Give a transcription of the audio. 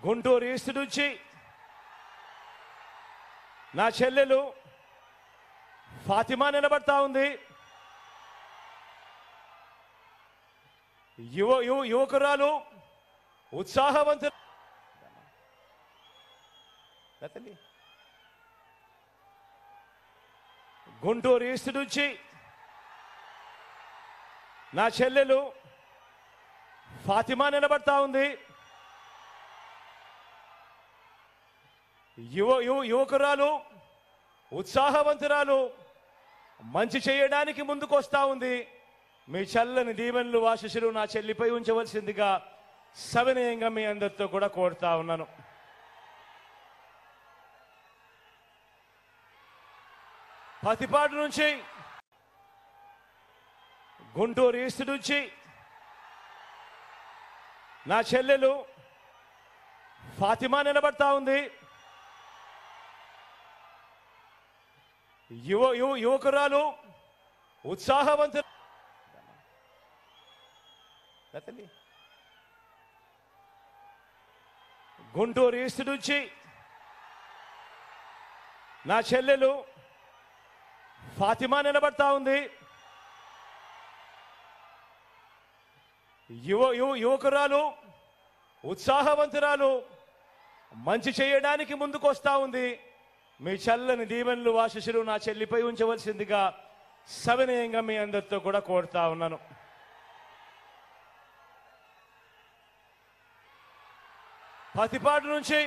Guntur east నుంచి నా చెల్లెలు ఫాతిమా నిలబడతా ఉంది. యువకురాలు ఉత్సాహవంతులు. గుంటూరు ఈస్ట్ నుంచి నా చెల్లెలు ఫాతిమా నిలబడతా ఉంది. యువకురాలు ఉత్సాహవంతురాలు మంచి చేయడానికి ముందుకు వస్తా ఉంది. మీ చల్లని దీవెనలు ఆశీస్సులు నా చెల్లిపై ఉంచవలసిందిగా సవినయంగా మీ అందరితో కూడా కోరుతా ఉన్నాను. పతిపాడు నుంచి గుంటూరు ఈస్ట్ నుంచి నా చెల్లెలు ఫాతిమా నిలబడతా ఉంది. యువకురాలు ఉత్సాహవంతులు. గుంటూరు ఈస్ట్ నుంచి నా చెల్లెలు ఫాతిమా నిలబడతా ఉంది. యువకురాలు ఉత్సాహవంతురాలు మంచి చేయడానికి ముందుకు వస్తా ఉంది. మీ చల్లని దీవెనలు ఆశీస్సులు నా చెల్లిపై ఉంచవలసిందిగా సవినయంగా మీ అందరితో కూడా కోరుతా ఉన్నాను. పతిపాడు నుంచి